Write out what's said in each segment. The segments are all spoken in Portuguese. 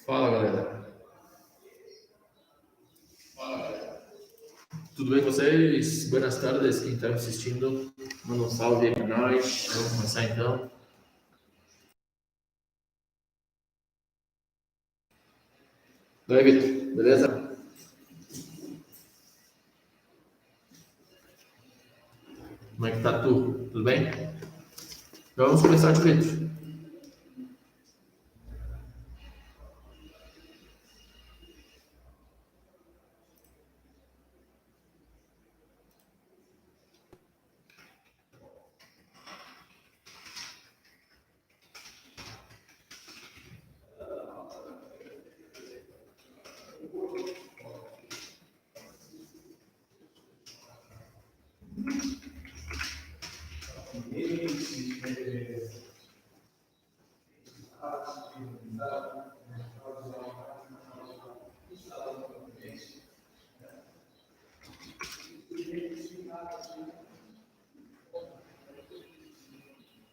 Fala, galera. Tudo bem com vocês? Boas tardes, quem está me assistindo. Manda um salve aí para nós. Vamos começar então. Daí, Vitor, beleza? Como é que tá tu? Tudo bem? Então vamos começar, Vitor.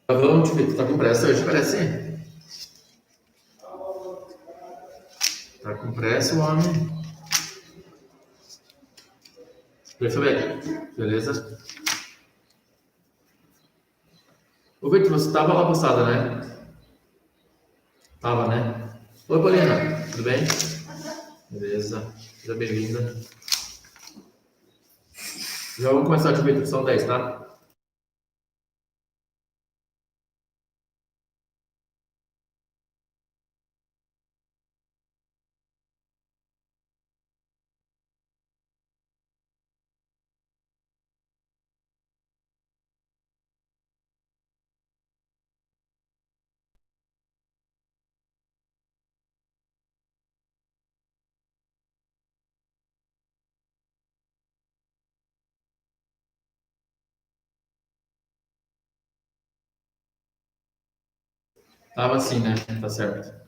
Vamos, Vitor. Tá com pressa hoje? Parece. Tá com pressa o homem. Deixa eu ver. Beleza? Ô, Vitor, você tava lá passada, né? Tava, né? Oi, Paulina. Tudo bem? Beleza. Seja bem-vinda. Já vamos começar, Vitor. São 10, tá? Tava assim, né? Tá certo.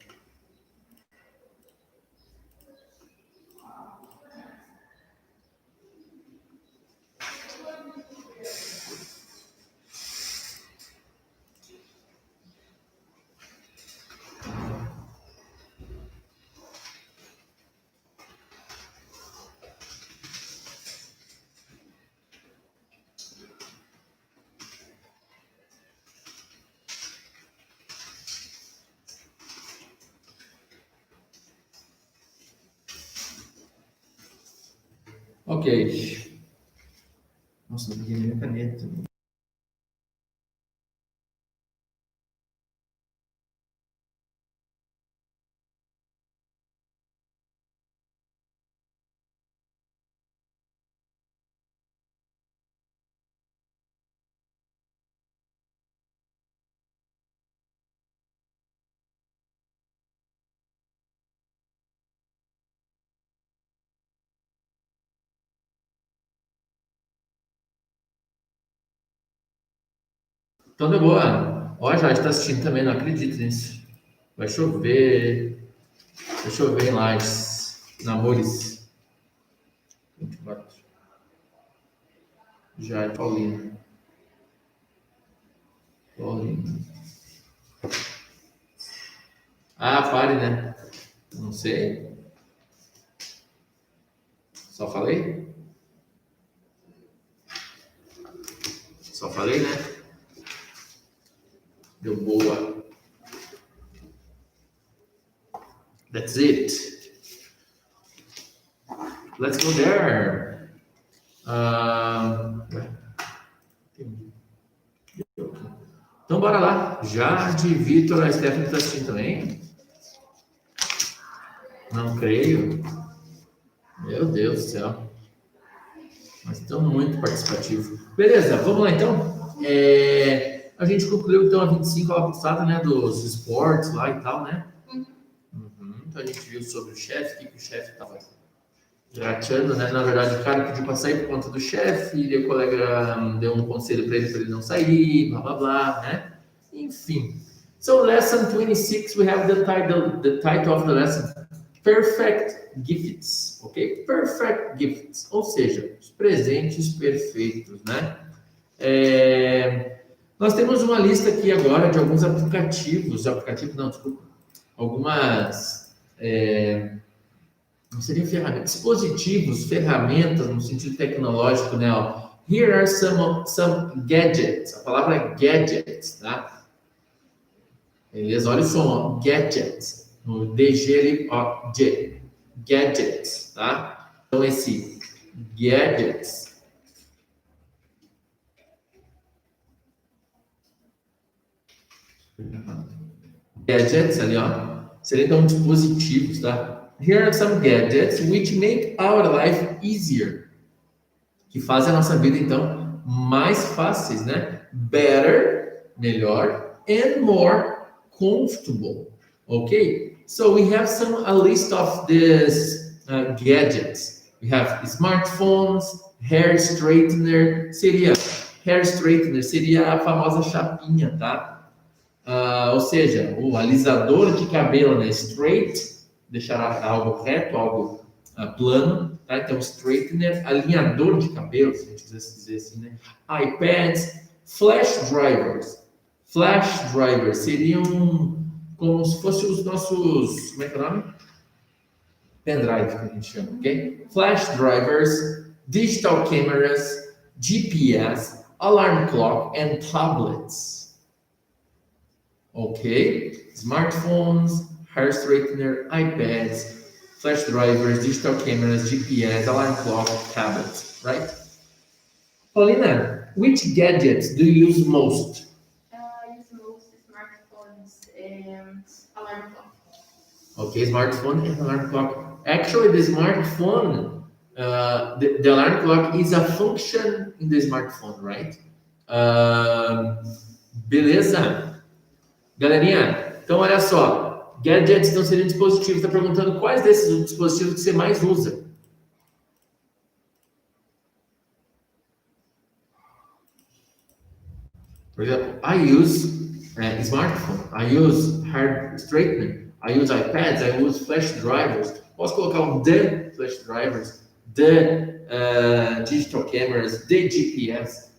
Ok. Nossa, não peguei minha caneta. Então, de boa. Ó, já está assistindo também, não acredito nisso. Vai chover. Vai chover em Lages. Namores. 24. Já é Paulina. Paulina. Ah, pare, né? Não sei. Só falei? Só falei, né? Deu boa. That's it. Let's go there. Então, bora lá. Jade, Vitor, a Stephanie está assistindo também? Não creio. Meu Deus do céu. Mas estão muito participativos. Beleza, vamos lá então. A gente concluiu então a 25 aula passada, né? Dos esportes lá e tal, né? Então a gente viu sobre o chefe, que o chefe estava rateando, né? Na verdade, o cara pediu para sair por conta do chefe, e o colega deu um conselho para ele não sair, blá blá blá, né? Enfim. So, lesson 26, we have the title of the lesson, Perfect Gifts, ok? Perfect Gifts, ou seja, os presentes perfeitos, né? Nós temos uma lista aqui agora de alguns aplicativos, algumas Não seria ferramenta, dispositivos, ferramentas no sentido tecnológico, né? Ó. Here are some gadgets. A palavra é gadgets, tá? Beleza? Olha o som, ó. Gadgets. No DG ali, ó, G. Gadgets, tá? Então, esse gadgets. Gadgets ali, ó. Seria então dispositivos, tá? Here are some gadgets which make our life easier. Que fazem a nossa vida, então, mais fáceis, né? Better, melhor, and more comfortable. Okay? So we have a list of these gadgets. We have smartphones, hair straightener, hair straightener seria a famosa chapinha, tá? Ou seja, o alisador de cabelo, né? Straight, deixar algo reto, algo plano, tá? Então, straightener, alinhador de cabelo, se a gente quisesse dizer assim, né? iPads, flash drivers. Flash drivers seriam como se fossem os nossos, como é que é o nome? Pendrive, que a gente chama, ok? Flash drivers, digital cameras, GPS, alarm clock, and tablets. Ok? Smartphones, hair straightener, iPads, flash drivers, digital cameras, GPS, alarm clock, tablets, right? Paulina, which gadgets do you use most? I use most smartphones and alarm clock. Okay, smartphone and alarm clock. Actually, the smartphone, the alarm clock is a function in the smartphone, right? Beleza? Galerinha, então olha só, gadgets não seriam dispositivos, está perguntando quais desses dispositivos que você mais usa. Por exemplo, I use smartphone, I use hair straightener, I use iPads, I use flash drivers. Posso colocar um the flash drivers, the digital cameras, the GPS,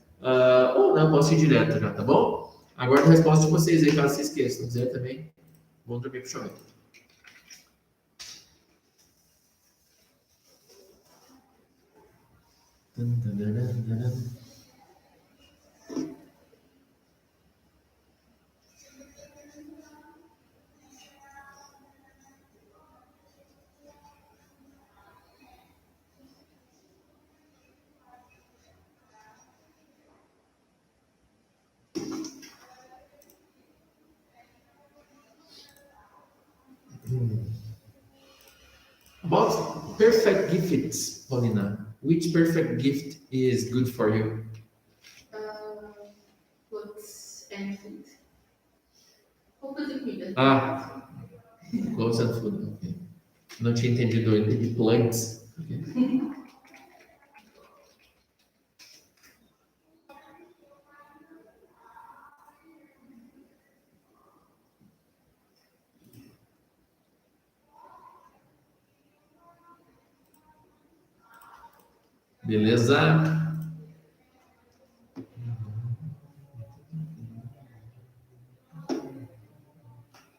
ou não, posso ir direto já, tá bom? Aguardo a resposta de vocês aí, caso vocês esqueçam. Dizer também, bom dormir pro show. About perfect gifts, Paulina, which perfect gift is good for you? Clothes and food. Roupas e comida. Clothes and food, ok. Não tinha entendido ainda de plants. Okay. Beleza?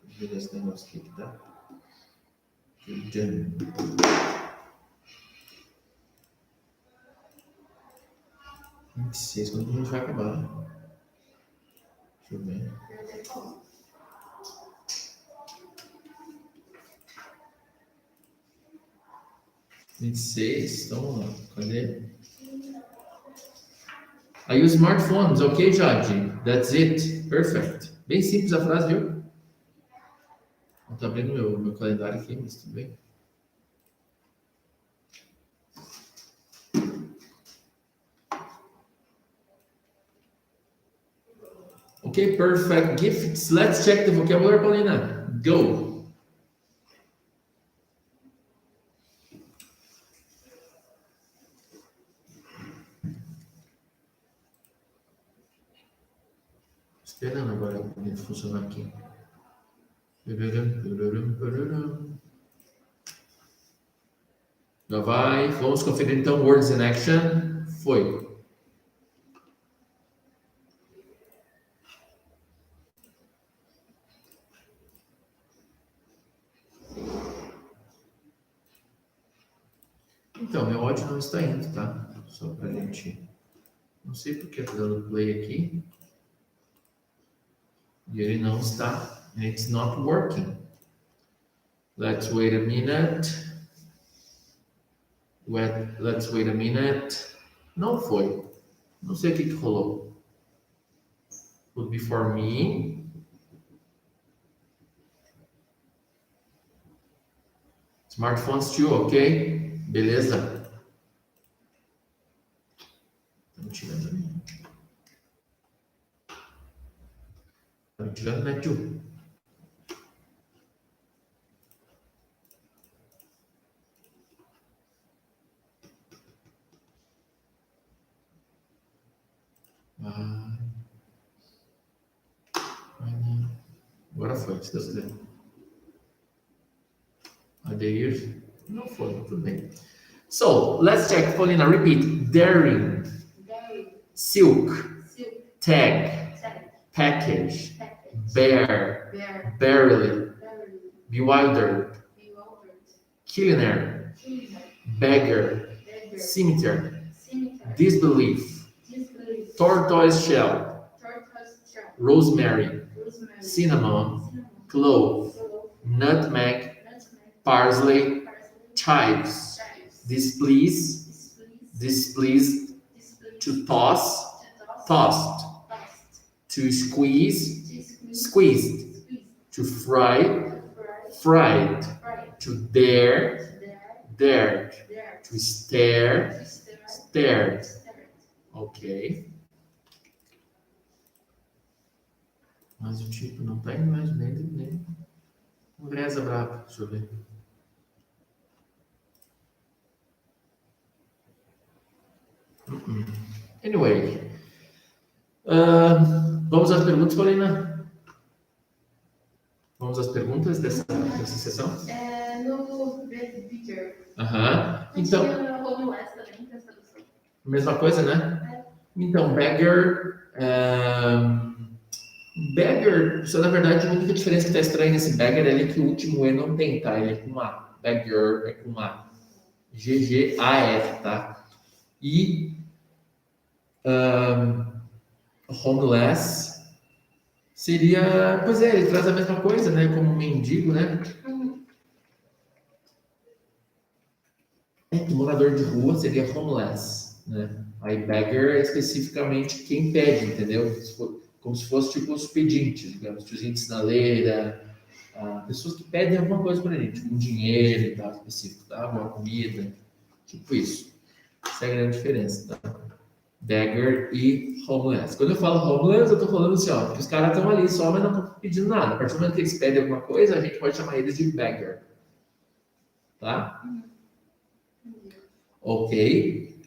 Deixa eu ver esse negócio aqui que tá. 26, quando a gente vai acabar? Deixa eu ver. Vinte e seis, então vamos lá. Cadê? I use smartphones, ok, Jade? That's it. Perfect. Bem simples a frase, viu? Não tô abrindo meu calendário aqui, mas tudo bem. Okay, perfect. Gifts. Let's check the vocabulary, Paulina. Go. Esperando agora ele funcionar aqui. Já vai. Vamos conferir então words in action. Foi. Então, meu áudio não está indo, tá? Só pra gente... Não sei porque tá dando play aqui. E ele não está. It's not working. Let's wait a minute. Let's wait a minute. Não foi. Não sei o que rolou. Would be for me. Smartphones too, ok? Beleza? Estamos tirando ali. Estamos tirando, né, tio? Agora foi, se Deus quiser. Adeir. Não foi, tudo bem. So, let's check. Paulina, repeat. Daring. Silk. Tag. Package. Bear. Barely. Bewildered. Culinary. Beggar. Cemetery. Disbelief. Tortoise shell. Rosemary. Cinnamon. Clove. Nutmeg. Parsley. Chives. Displeased. To toss. Tossed. To squeeze. Squeezed. To fry. Fried. To dare. Dared. To stare. Stared. Ok. Mas o tipo não tá indo mais nem. Reza brabo. Deixa eu ver. Anyway. Vamos às perguntas, Paulina? Vamos às perguntas dessa sessão? No Better. Então, mesma coisa, né? Então, beggar. Beggar, só na verdade, a única diferença que está estranha nesse beggar é que o último E não tem, tá? Ele é com A. Beggar é com A. G-G-A-R, tá? E homeless seria, pois é, ele traz a mesma coisa, né? Como mendigo, né? Que morador de rua seria homeless, né? Aí beggar é especificamente quem pede, entendeu? Como se fosse tipo os pedintes, digamos, tiozinho de sinaleira, pessoas que pedem alguma coisa para ele, tipo um dinheiro e tal, específico, tá? Uma comida, tipo isso. Essa é a grande diferença, tá? Beggar e homeless. Quando eu falo homeless, eu tô falando assim, ó, que os caras estão ali só, mas não estão pedindo nada. A partir do momento que eles pedem alguma coisa, a gente pode chamar eles de beggar. Tá? Ok.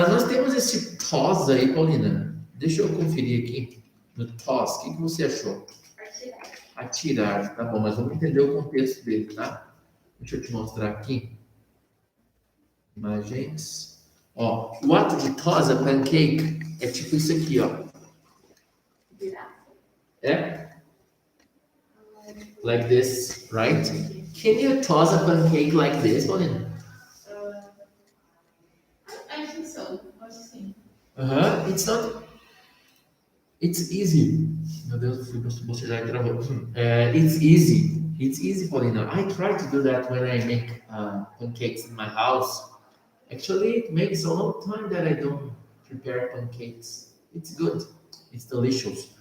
Nós temos esse toss aí, Paulina. Deixa eu conferir aqui. No toss, o que você achou? Atirar. Tá bom, mas vamos entender o contexto dele, tá? Deixa eu te mostrar aqui. Imagens. Ó, o ato de toss, a pancake, é tipo isso aqui, ó. É? Like this, right? Can you toss a pancake like this, Paulina? I think so. It's not. It's easy. Meu Deus, você já travou. It's easy. It's easy, Paulina. I try to do that when I make pancakes in my house. Actually, it makes a long time that I don't prepare pancakes. It's good. It's delicious.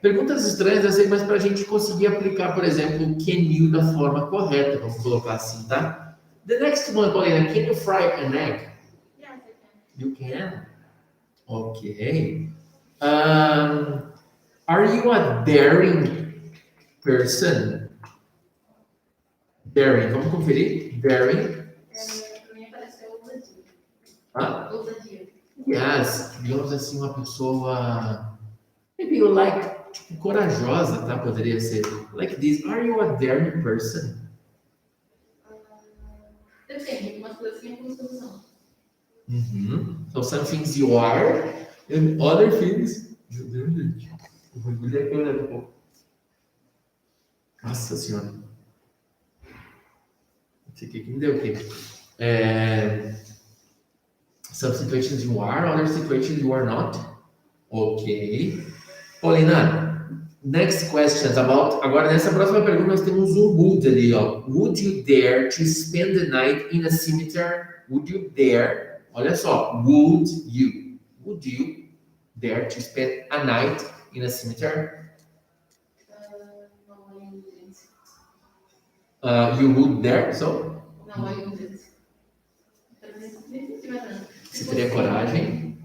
Perguntas estranhas, eu sei, mas para a gente conseguir aplicar, por exemplo, o can you da forma correta, vamos colocar assim, tá? The next one, Paulina, can you fry an egg? Yes, I can. You can. Okay. Are you a daring person? Daring, vamos conferir? Daring. Para mim apareceu ousadia. Ousadia. Yes, digamos assim, uma pessoa. Maybe you like, tipo, corajosa, tá? Poderia ser. Like this. Are you a daring person? Depende, algumas coisas sim, algumas coisas não. So some things you are, and other things. Meu Deus, gente. O bagulho é que eu levo um pouco. Nossa senhora. Esse aqui que me deu o quê? And some situations you are, other situations you are not. Ok. Paulina, next questions about. Agora, nessa próxima pergunta, nós temos um would ali, ó. Would you dare to spend the night in a cemetery? Would you dare? Olha só. Would you? Would you dare to spend a night in a cemetery? No, I wouldn't. You would dare? So? No, I wouldn't. Você teria coragem?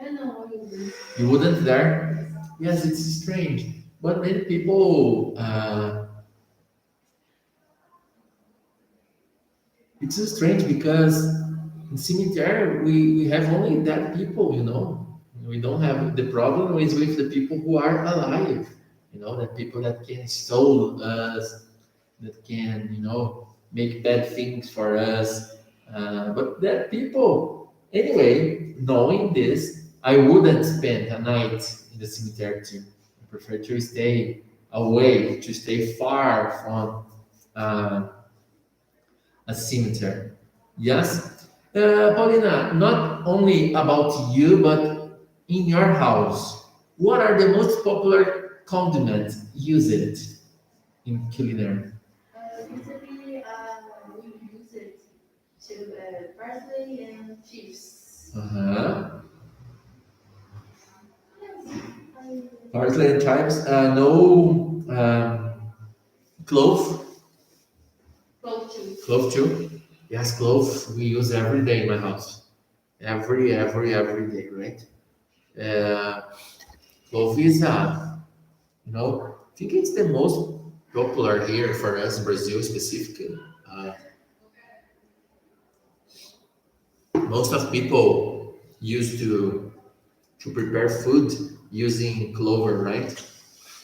No, I wouldn't. You wouldn't dare? Yes, it's strange. But many people, it's so strange because in cemetery we have only dead people, you know. We don't have the problem is with the people who are alive, you know, the people that can stole us, that can, you know, make bad things for us. But dead people, anyway, knowing this, I wouldn't spend a night in the cemetery too. I prefer to stay away, to stay far from a cemetery. Yes. Paulina, not only about you, but in your house, what are the most popular condiments used in culinary? Usually, we use it to parsley and chips. Uh-huh. Yes, I Parsley and chives. No clove. clove too. Clove too. Yes, clove we use every day in my house. Every day, right? Uh, clove is you know, I think it's the most popular here for us, Brazil specifically. Most of people used to prepare food using clover, right?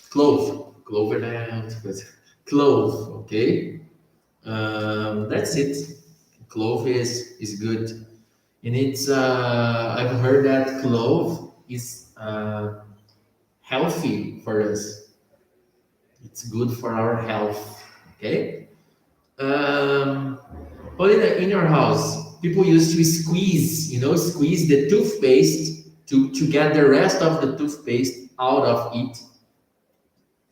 Clover, clove. Okay, that's it. Clove is good, and it's I've heard that clove is healthy for us. It's good for our health. Okay. Um, Paulina, in your house, people used to squeeze, you know, squeeze the toothpaste to get the rest of the toothpaste out of it.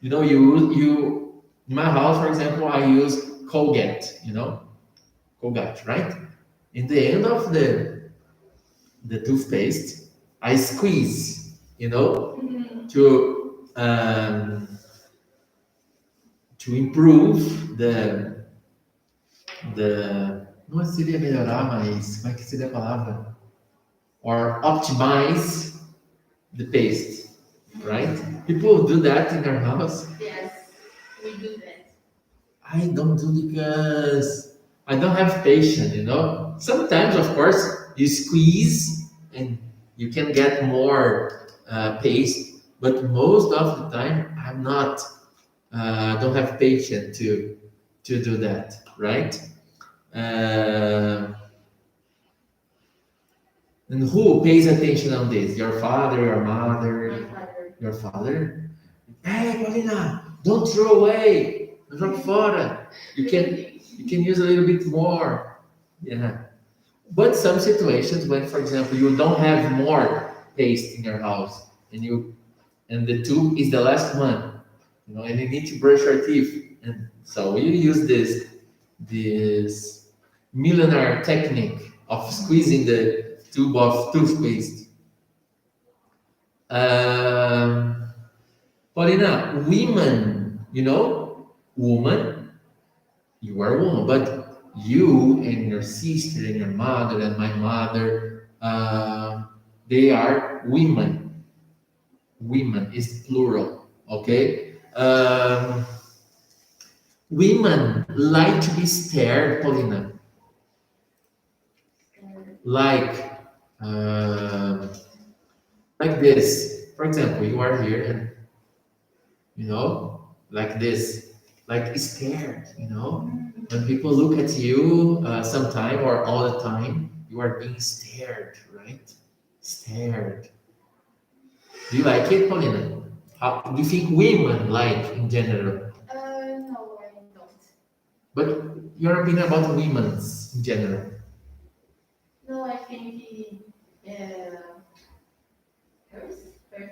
You know, you in my house, for example, I use Colgate, you know, Colgate, right? In the end of the toothpaste, I squeeze, you know, to improve não seria melhorar, mas como é que seria a palavra? Or optimize the paste, right? People do that in their house. Yes, we do that. I don't do because I don't have patience, you know. Sometimes, of course, you squeeze and you can get more paste, but most of the time, I'm not. Don't have patience to do that, right? Uh, and who pays attention on this? Your father, your mother, My father. your father? Hey, Paulina, don't throw away. Não joga fora. You can use a little bit more. Yeah. But some situations when, for example, you don't have more paste in your house and the tube is the last one, you know, and you need to brush your teeth. And so you use this millionaire technique of squeezing the tube of toothpaste. Um, Paulina, women, you know, woman, you are a woman, but you and your sister and your mother and my mother, they are women. Women is plural, okay? Women like to be stared, Paulina, like uh, like this. For example, you are here and you know, like this, like scared, you know. When people look at you sometime or all the time, you are being stared, right? Stared. Do you like it, Paulina? How do you think women like in general? No, I don't. But your opinion about women's in general? No, I think uh, hers,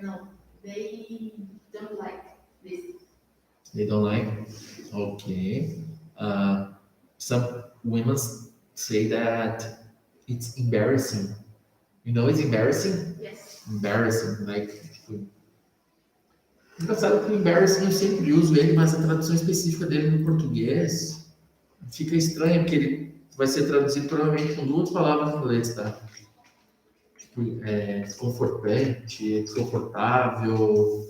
no, they don't like this. They don't like? Okay. Uh, some women say that it's embarrassing. You know, it's embarrassing? Yes. Embarrassing, like, tipo, engraçado que o embarrassing eu sempre uso ele, mas a tradução específica dele no português fica estranho, porque ele vai ser traduzido provavelmente com duas palavras em inglês, tá? Tipo, desconfortante, desconfortável.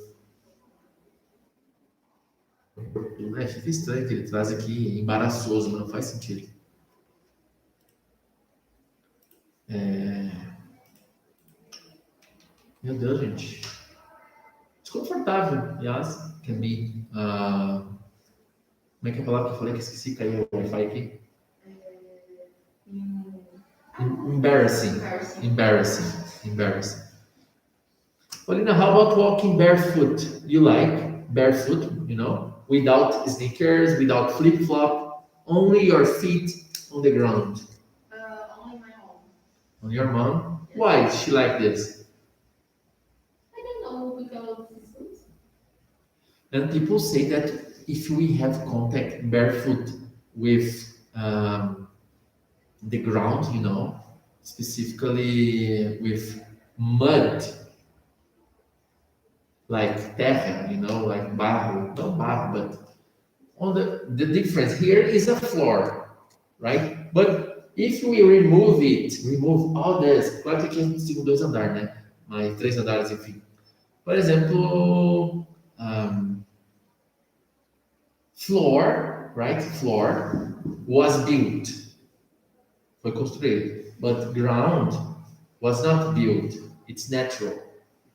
Fica estranho que ele traz aqui embaraçoso, mas não faz sentido. Meu Deus, gente. Desconfortável, yes, can be. Como é que é a palavra que eu falei que esqueci? Caiu o Wi-Fi aqui. Embarrassing. Embarrassing. Embarrassing. Paulina, how about walking barefoot? You like barefoot, you know, without sneakers, without flip-flop, only your feet on the ground. Only my mom. On your mom? Why she like this? I don't know, because it's good. And people say that if we have contact barefoot with the ground, you know, specifically with mud, like terra, you know, like barro, not barro, but on the difference here is a floor, right? But if we remove it, remove all this, claro que aqui a gente tem dois andares, né? Mas três andares, enfim. Por exemplo, floor, right? Floor was built, foi construído, but ground was not built. It's natural.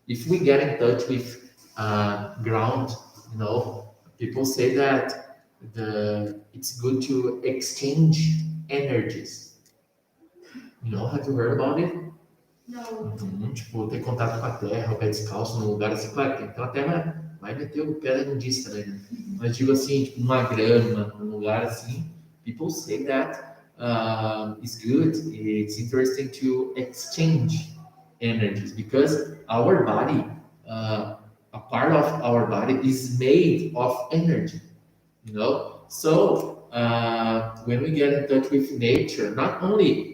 If we get in touch with ground, you know, people say that it's good to exchange energies. You know, have you heard about it? No. Tipo, ter contato com a terra, o pé descalço num lugar assim, claro, tem aquela terra, vai meter o pé nudista, né? Mas digo assim, tipo, numa grama, num lugar assim, people say that it's good, it's interesting to exchange energies because our body, a part of our body is made of energy, you know? So when we get in touch with nature, not only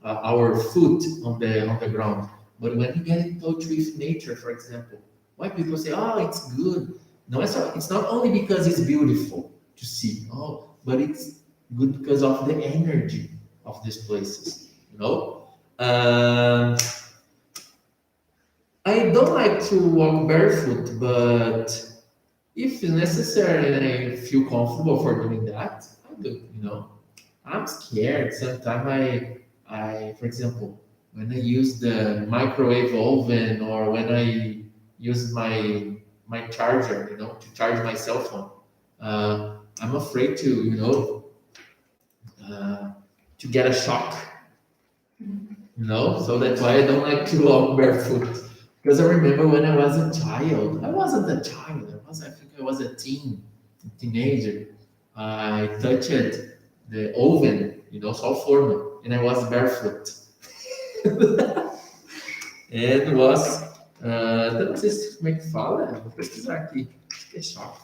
our foot on the ground. But when we get in touch with nature, for example, why people say, "Oh, it's good." No, it's not only because it's beautiful to see. Oh, but it's good because of the energy of these places. You know. I don't like to walk barefoot, but if necessary and I feel comfortable for doing that, I do. You know. I'm scared. Sometimes for example, when I use the microwave oven or when I use my charger, you know, to charge my cell phone, I'm afraid to, you know, to get a shock. You know, so that's why I don't like to walk barefoot. Because I remember when I was a child, I wasn't a child. I think I was a teenager. I touched the oven, you know, só o forno, and I was barefoot. And was, não sei como é que fala, vou pesquisar aqui, acho que é choque.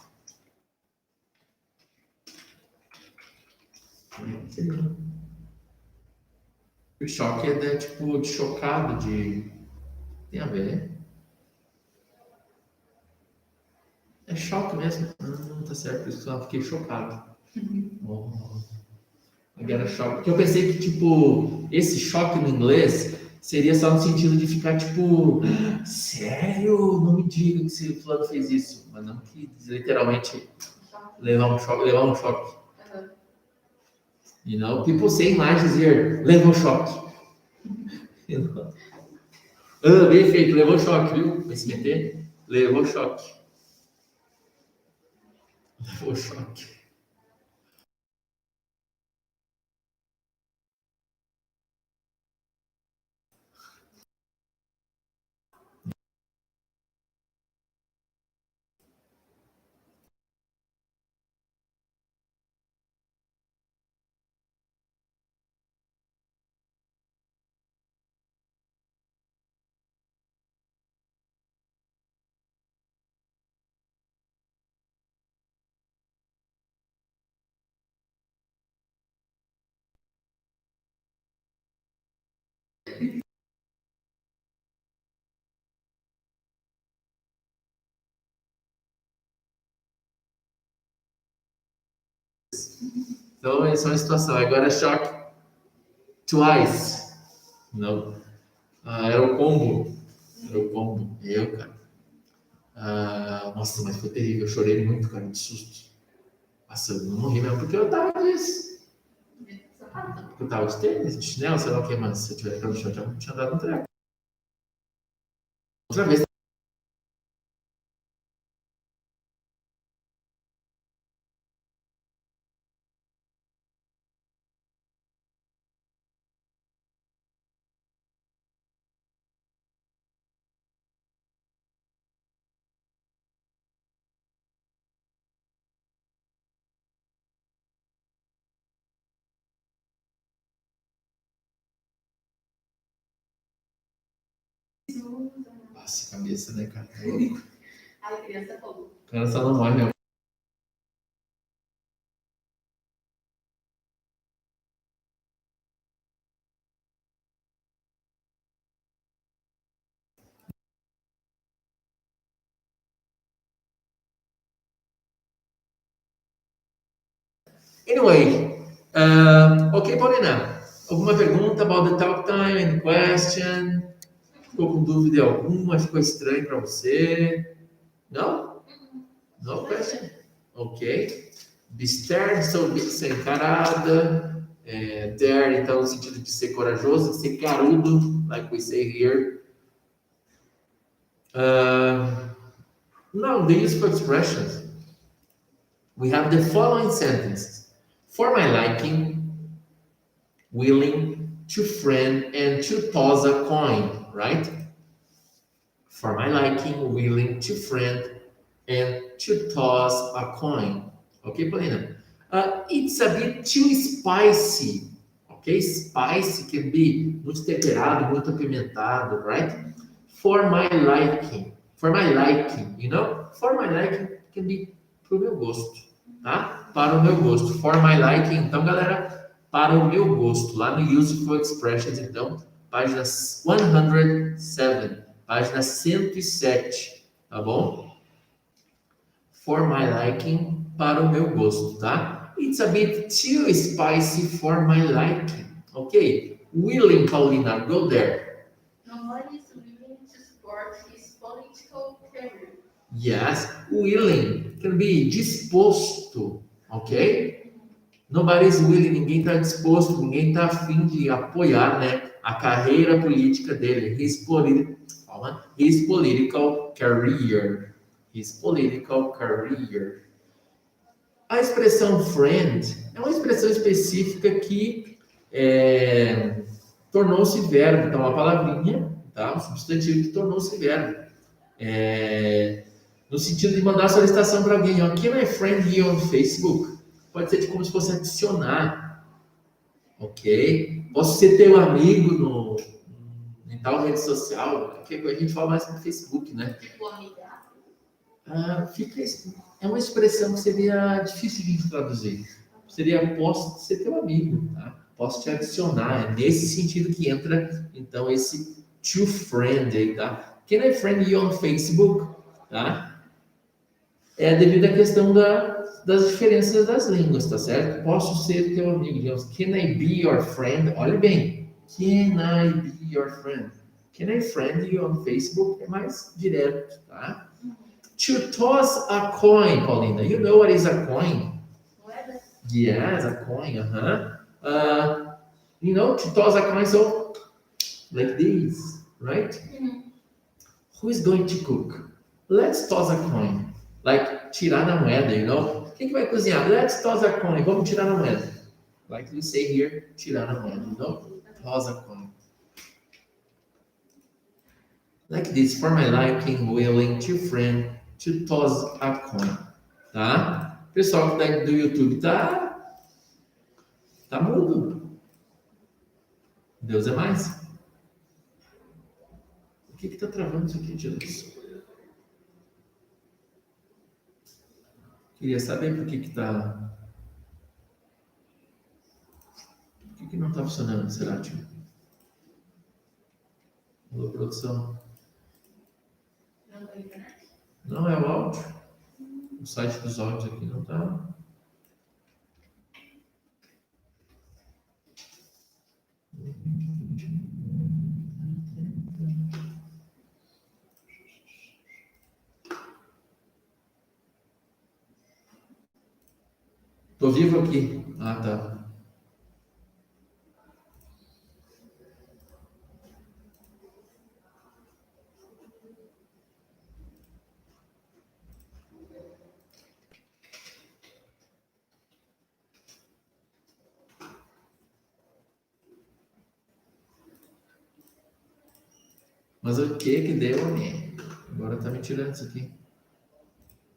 O choque é de, tipo, de chocado, de... Tem a ver? É choque mesmo? Tá certo, isso eu fiquei chocado. Oh. Agora choque. Porque eu pensei que, tipo, esse choque no inglês seria só no sentido de ficar, tipo, sério? Não me diga que esse fulano fez isso. Mas não que literalmente levar um choque, levar um choque. You know, people say in Lages here, levou choque. You know? Bem feito, levou choque, viu? SBT, levou choque. Levou choque. Então, essa é uma situação. Agora, shock twice. Não. Era o combo. Era o combo. Eu, cara. Nossa, mas foi terrível. Eu chorei muito, cara, de susto. Nossa, eu não morri mesmo porque eu tava disso. Porque eu tava de tênis, de chinelo, sei lá o que, mas se eu tivesse ficado no chão, eu tinha dado um treco. Outra vez. Nossa, cabeça, né, cara? É louco. A criança falou. Criança não morre mesmo. Anyway, ok, Paulina. Alguma pergunta about the talk time and question? Ficou com dúvida alguma? Ficou estranho para você? Não? No question? Ok. Be stared, ser encarada. Dare, então, no sentido de ser corajoso, de ser carudo, like we say here. Now, the useful expressions. We have the following sentences. For my liking, willing, to friend, and to toss a coin, right? For my liking, willing, to friend, and to toss a coin. Ok, Paulina? It's a bit too spicy. Ok? Spicy can be muito temperado, muito apimentado, right? For my liking. For my liking, you know? For my liking can be pro meu gosto, tá? Para o meu gosto. For my liking. Então, galera, para o meu gosto. Lá no Useful Expressions, então, página 107. Página 107, tá bom? For my liking, para o meu gosto, tá? It's a bit too spicy for my liking. Ok? Willing, Paulina, go there. Nobody is willing to support his political career. Yes, willing can be disposto, ok? Nobody is willing, ninguém está disposto, ninguém está afim de apoiar, né, a carreira política dele, his political career. His political career. A expressão friend é uma expressão específica que tornou-se verbo, então uma palavrinha, tá? Um substantivo que tornou-se verbo. No sentido de mandar solicitação para alguém, ó, can I friend you on Facebook? Pode ser de como se fosse adicionar, ok? Posso ser teu amigo em tal rede social, que a gente fala mais no Facebook, né? Tipo amigável. É uma expressão que seria difícil de traduzir. Seria posso ser teu amigo, tá? Posso te adicionar. É nesse sentido que entra, então, esse to friend aí, tá? Can I friend you on Facebook? Tá? É devido à questão das diferenças das línguas, tá certo? Posso ser teu amigo, digamos. Can I be your friend? Olha bem. Can I be your friend? Can I friend you on Facebook? É mais direto, tá? To toss a coin, Paulina. You know what is a coin? Moeda? Yes, a coin. You know, to toss a coin, so like this, right? Who is going to cook? Let's toss a coin. Like, tirar na moeda, you know? Quem que vai cozinhar? Let's toss a coin. Vamos tirar na moeda. Like we say here, tirar na moeda, you know? Toss a coin. Like this, for my liking, willing, to friend, to toss a coin. Tá? Pessoal que tá do YouTube tá mudo. Deus é mais. O que tá travando isso aqui, Jesus? Queria saber por que tá... Por que não tá funcionando, será, tio? Alô, produção. Não, é o áudio. O site dos áudios aqui não tá... Tô vivo aqui. Ah, tá. Mas o que deu, né? Agora tá me tirando isso aqui.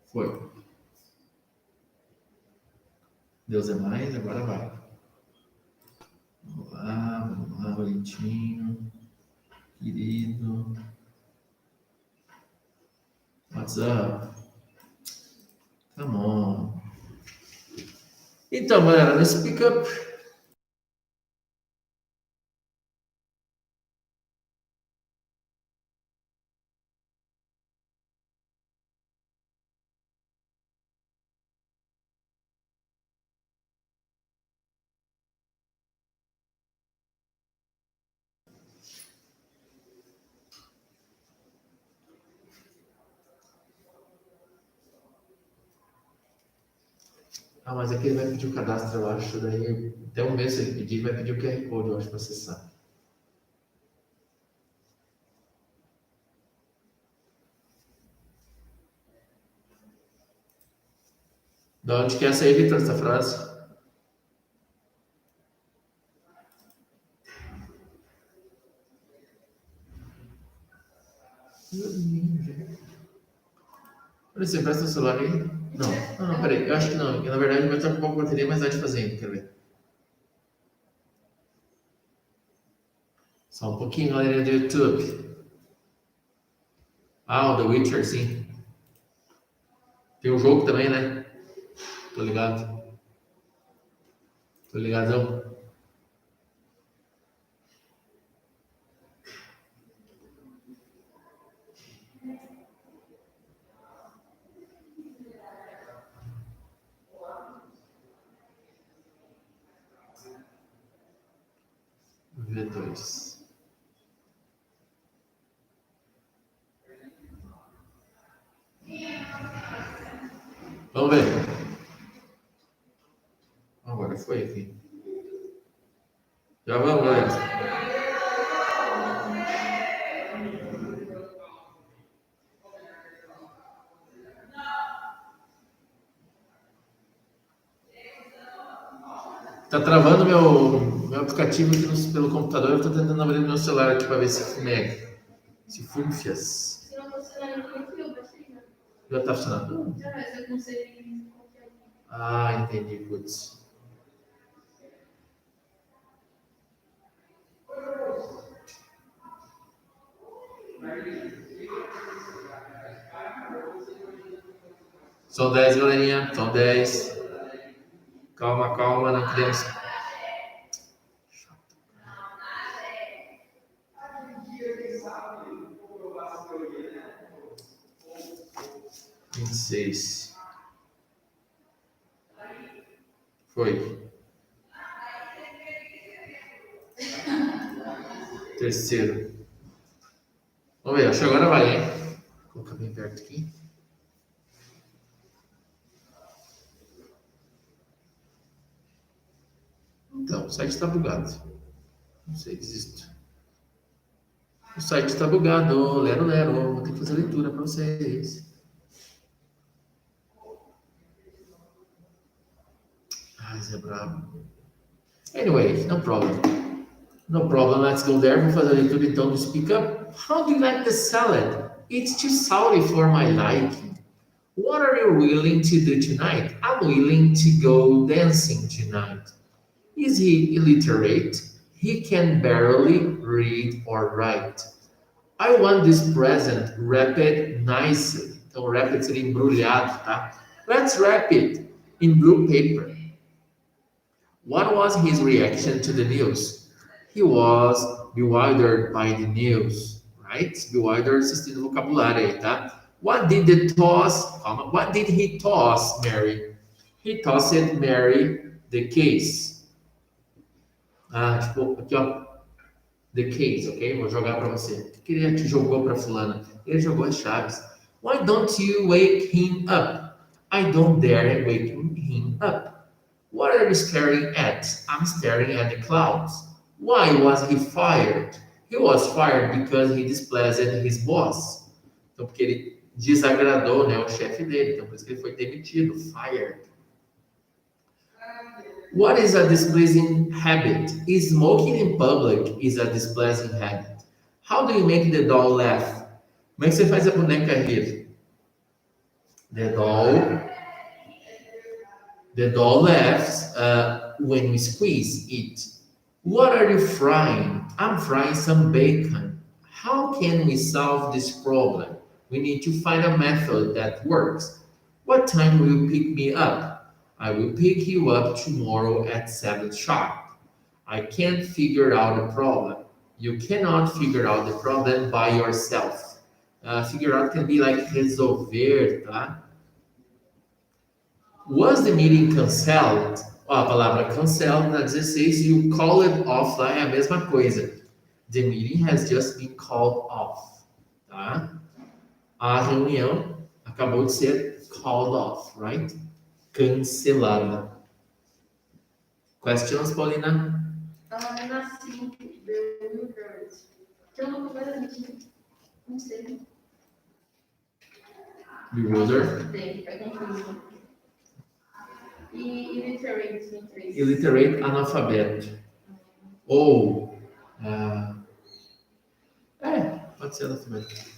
Foi. Deus é mais, agora vai. Vamos lá, bonitinho. Querido. What's up? Come on. Então, galera, nesse pick-up. Ah, mas aqui ele vai pedir o cadastro, eu acho. Daí, até um mês se ele pedir, vai pedir o QR Code, eu acho, para acessar. Da onde que é essa aí, Vitor, essa frase? Olha, você presta o celular aí? Não, peraí, eu acho que não. Na verdade, vai estar com pouca bateria, mas dá de fazer ainda, quer ver? Só um pouquinho, galera do YouTube. Ah, o The Witcher, sim. Tem o jogo também, né? Tô ligado. Tô ligadão. V2. Vamos ver. Agora foi aqui. Já vamos, galera. Tá travando meu aplicativo aqui pelo computador. Eu tô tentando abrir meu celular aqui para ver se fumega. Se funfias. Se não funcionar no YouTube, assim, Já tá funcionando? já, mas eu não sei confiar. Ah, entendi, putz. São 10, galerinha. São 10. Calma, calma, não podemos. 26. Foi. Terceiro. Vamos ver, acho que agora vai, hein? Vou colocar bem perto aqui. Então, o site está bugado. Não sei, desisto. O site está bugado. Lero, lero. Vou ter que fazer leitura para vocês. Ai, Zé brabo. Anyway, no problem. No problem, let's go there. Vou fazer a leitura então do Speak Up. How do you like the salad? It's too salty for my liking. What are you willing to do tonight? I'm willing to go dancing tonight. Is he illiterate? He can barely read or write. I want this present wrapped nicely. Então, wrapped seria embrulhado, tá? Let's wrap it in blue paper. What was his reaction to the news? He was bewildered by the news, right? Bewildered, assistindo o vocabulário aí, tá? What did he toss, Mary? He tossed Mary the case. Ah, tipo, aqui ó, the case, ok? Vou jogar para você. O que ele te jogou para fulana? Ele jogou as chaves. Why don't you wake him up? I don't dare wake him up. What are you staring at? I'm staring at the clouds. Why was he fired? He was fired because he displeased his boss. Então, porque ele desagradou, né, o chefe dele. Então, por isso que ele foi demitido, fired. What is a displeasing habit? Smoking in public is a displeasing habit. How do you make the doll laugh? Como é que você faz a boneca rir? The doll laughs when we squeeze it. What are you frying? I'm frying some bacon. How can we solve this problem? We need to find a method that works. What time will you pick me up? I will pick you up tomorrow at 7 sharp. I can't figure out the problem. You cannot figure out the problem by yourself. Figure out can be like resolver, tá? Was the meeting canceled? Ó, a palavra cancel na 16 e o call it off lá é a mesma coisa. The meeting has just been called off. Tá? A reunião acabou de ser called off, right? Cancelada. Questions, Paulina? Na 5, the Wilbert. Tem uma coisa aqui, não sei. Bewilder. Tem, é confuso. E illiterate no 3. Illiterate, analfabeto. Ou. Pode ser analfabeto.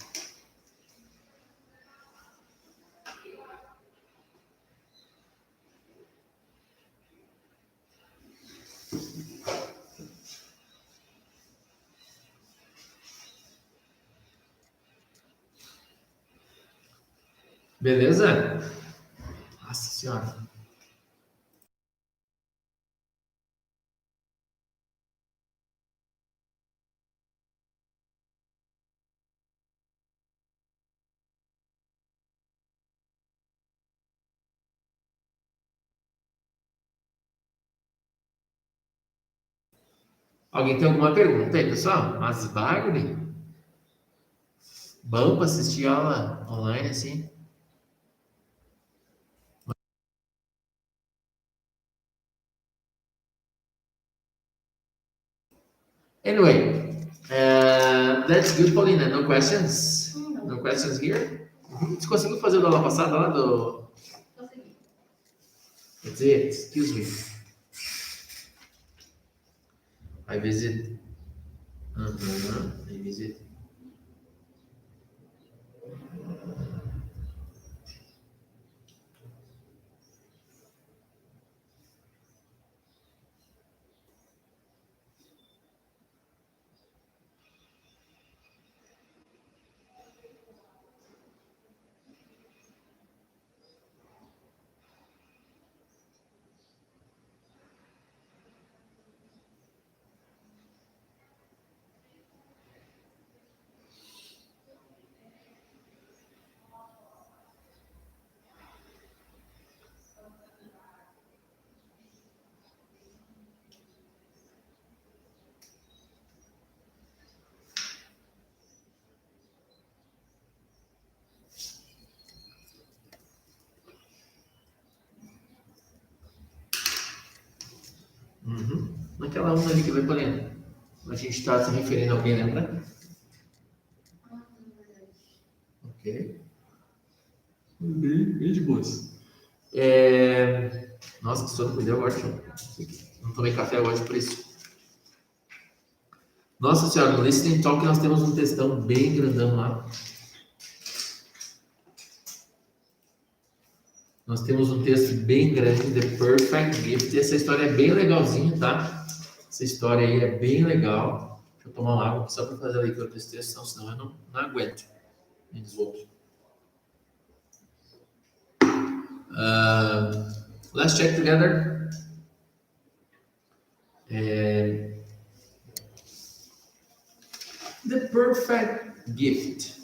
Beleza? Nossa senhora. Alguém tem alguma pergunta aí, pessoal? Mas Bagre? Bom para assistir aula online assim? Anyway, that's good, Paulina. No questions? No questions here? Você conseguiu fazer o da aula passada lá do... Consegui. That's it. Excuse me. I visit. I visit. Naquela onda ali que vai Paulina. A gente está se referindo a alguém, lembra? Ok. Bem de boas. Nossa, que sono me deu agora, tio. Não tomei café hoje por isso. Nossa senhora, no Listening Talk nós temos um textão bem grandão lá. Nós temos um texto bem grande, The Perfect Gift. Essa história é bem legalzinha, tá? Essa história aí é bem legal. Deixa eu tomar uma água só para fazer a leitura desse texto, senão eu não aguento. Me desvolto. Let's check together. The perfect gift.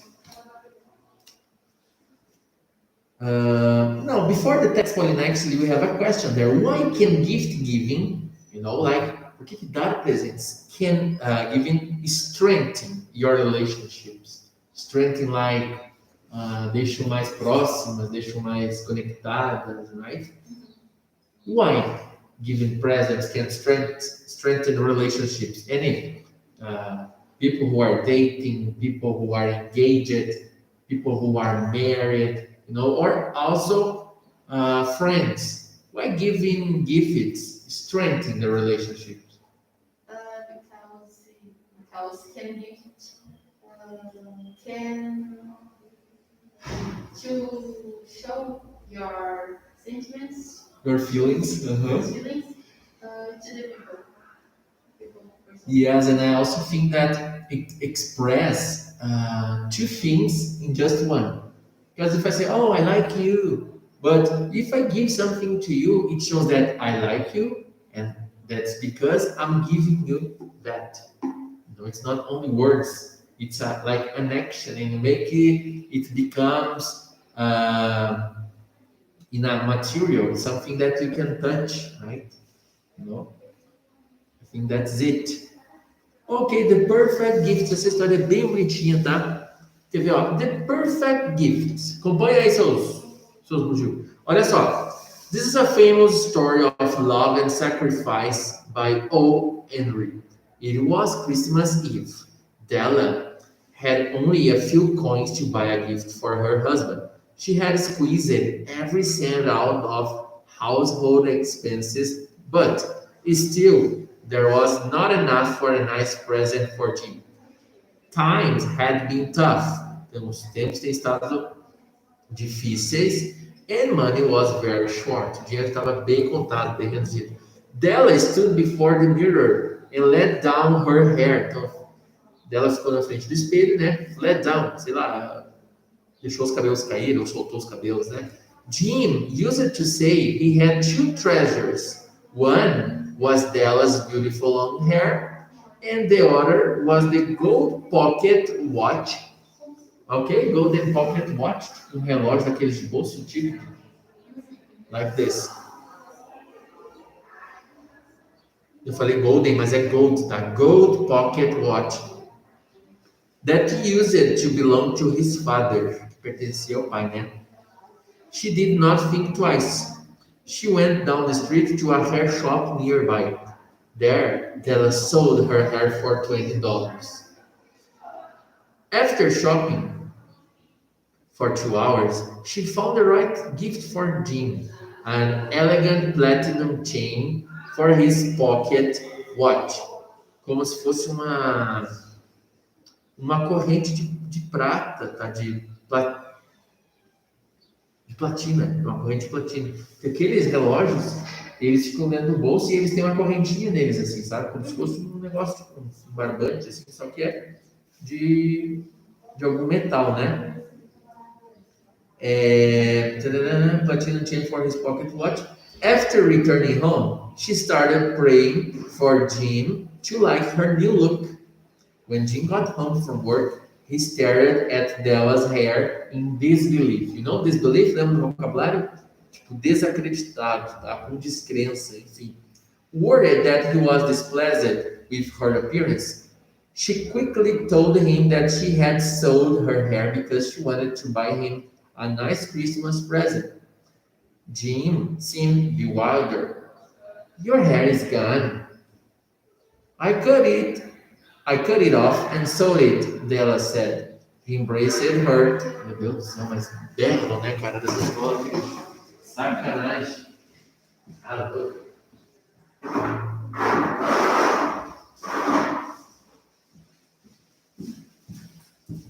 No, before the text point, actually, we have a question there. Why can gift giving, por que dar presentes can giving strengthen your relationships? Strengthen, deixam mais próximas, deixam mais conectadas, right? Why? giving presents can strengthen relationships. Any people who are dating, people who are engaged, people who are married, or also friends. Why giving gifts strengthen the relationships? Because can gift can to show your sentiments, Your feelings. your feelings to the people. Yes, and I also think that it express two things in just one. Because if I say, "Oh, I like you," but if I give something to you, it shows that I like you, and that's because I'm giving you that. It's not only words; it's like an action, and make it becomes in a material, something that you can touch, right? You know, I think that's it. Ok, The Perfect Gift. Essa história é bem bonitinha, tá? Quer ver, ó? The Perfect Gift. Acompanha aí, seus bugio. Olha só. This is a famous story of love and sacrifice by O. Henry. It was Christmas Eve. Della had only a few coins to buy a gift for her husband. She had squeezed every cent out of household expenses, but still there was not enough for a nice present for Jim. Times had been tough. Então, os tempos têm estado difíceis and money was very short. O dinheiro estava bem contado, bem reduzido. Della stood before the mirror and let down her hair. Então, Della ficou na frente do espelho, né? Let down, sei lá, deixou os cabelos cair ou soltou os cabelos, né? Jim used to say he had two treasures. One was Della's beautiful long hair, and the other was the gold pocket watch. Ok? Golden pocket watch, relógio daqueles de bolso antigo. Like this. Eu falei golden, mas é gold, tá? Gold pocket watch. That he used to belong to his father, que pertencia ao pai, né? She did not think twice. She went down the street to a hair shop nearby. There, Della sold her hair for $20. After shopping for 2 hours, she found the right gift for Jim, an elegant platinum chain for his pocket watch. Como se fosse uma corrente de prata, tá? De platina, uma corrente de platina. Porque aqueles relógios, eles ficam dentro do bolso e eles têm uma correntinha neles, assim, sabe? Como se fosse um negócio, tipo, um barbante, assim, só que é de algum metal, né? Platinum chain for his pocket watch. After returning home, she started praying for Jim to like her new look. When Jim got home from work, he stared at Della's hair in disbelief. You know, disbelief, lembra do vocabulário? Tipo, desacreditado, tá? Com descrença, enfim. Worried that he was displeased with her appearance, she quickly told him that she had sold her hair because she wanted to buy him a nice Christmas present. Jim seemed bewildered. Your hair is gone. I cut it off and sewed it, Della said. He embraced her. Meu Deus do céu, mas berram, né, cara, dessa escola aqui. Sacanagem. Cara,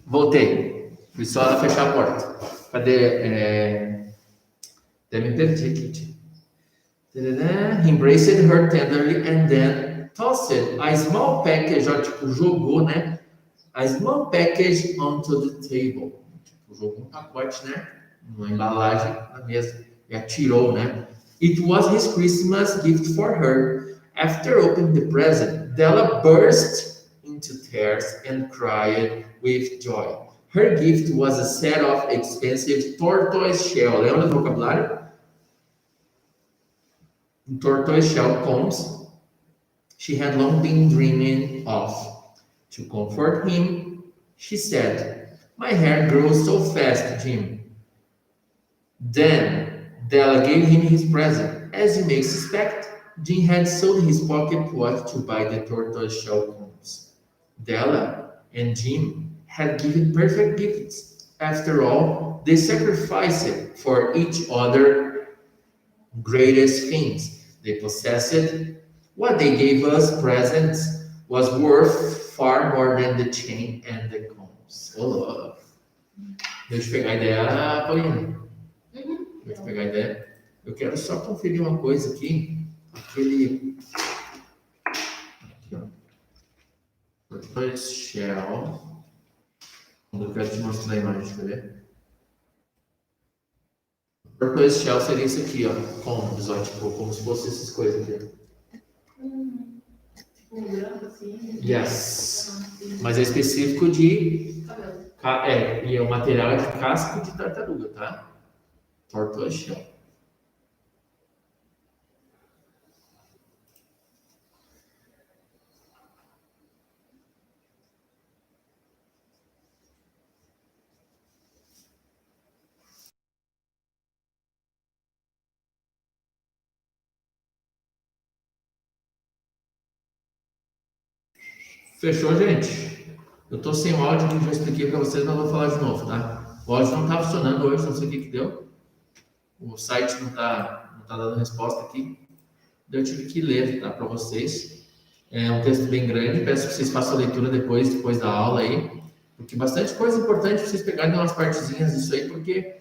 voltei. Fui só fechar a porta. Cadê? Até me perdi aqui. He embraced her tenderly and then tossed a small package, ó, tipo, jogou, né? A small package onto the table. Tipo, jogou um pacote, né? Uma embalagem na mesa. E atirou, né? It was his Christmas gift for her. After opening the present, Della burst into tears and cried with joy. Her gift was a set of expensive tortoise shell. Lembra do vocabulário? Tortoise shell combs she had long been dreaming of. To comfort him, she said, "My hair grows so fast, Jim." Then Della gave him his present, as you may suspect, Jim had sold his pocket watch to buy the tortoiseshell combs. Della and Jim had given perfect gifts. After all, they sacrificed for each other greatest things they possessed. What they gave us presents was worth far more than the chain and the combs. Oh, love. Deixa eu pegar a ideia, Paulina. Deixa eu pegar a ideia. Eu quero só conferir uma coisa aqui. Aquele. Aqui, ó. Tortoise shell. Eu quero te mostrar a imagem, quer ver? Tortoise shell seria isso aqui, ó. Combs, ó. Tipo, como se fosse essas coisas aqui, ó. Tipo, branco assim. Yes. Mas é específico de. Cabelo. E o material é de casco de tartaruga, tá? Tortoise shell. Fechou, gente? Eu tô sem o áudio, que já expliquei para vocês, mas vou falar de novo, tá? O áudio não tá funcionando hoje, não sei o que deu. O site não tá dando resposta aqui. Eu tive que ler, tá, para vocês. É um texto bem grande, peço que vocês façam a leitura depois da aula aí, porque bastante coisa importante vocês pegarem umas partezinhas disso aí, porque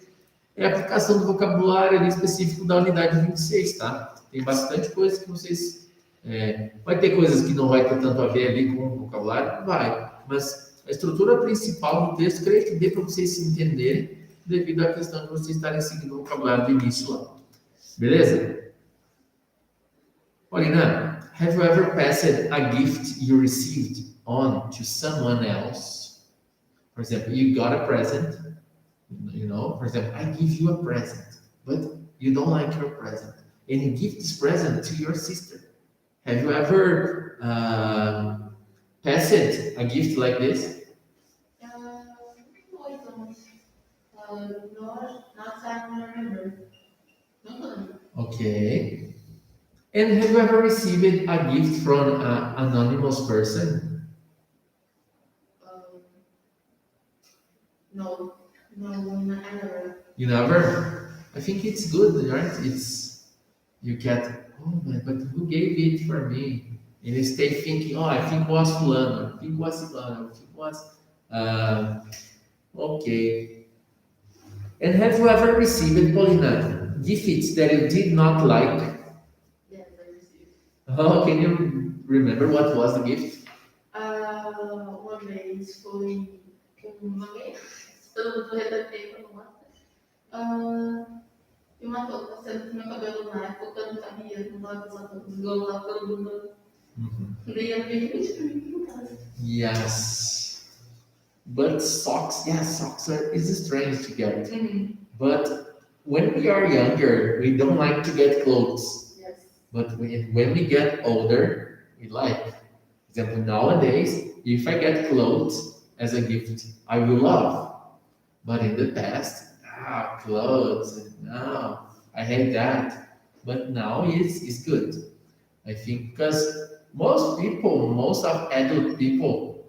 é a aplicação do vocabulário ali específico da unidade 26, tá? Tem bastante coisa que vocês... vai ter coisas que não vai ter tanto a ver ali com o vocabulário? Vai, mas a estrutura principal do texto, creio que dê para vocês se entenderem, devido à questão de vocês estarem seguindo o vocabulário do início lá. Beleza? Paulina, have you ever passed a gift you received on to someone else? For example, you got a present, for example, I give you a present, but you don't like your present, and you give this present to your sister. Have you ever passed a gift like this? No, I don't. Not that I remember. No. Okay. And have you ever received a gift from an anonymous person? No, never. You never? I think it's good, right? You get, oh man, but who gave it for me? And you stay thinking, oh, I think it was fulano, I think it was fulano, I think it was, okay. And have you ever received, Paulina, gifts that you did not like? Yes, I received. Oh, can you remember what was the gift? Uma vez foi uma vez, todo mundo redatei para uma. E uma touca, sendo que meu cabelo na época eu não sabia, não estava usando desgolo lá todo mundo. Daí eu fiquei em casa. Yes. But socks is strange to get. But when we are younger, we don't like to get clothes. Yes. But when we get older, we like. For example, nowadays, if I get clothes as a gift, I will love. But in the past, clothes, no, I hate that. But now it's good. I think because most of adult people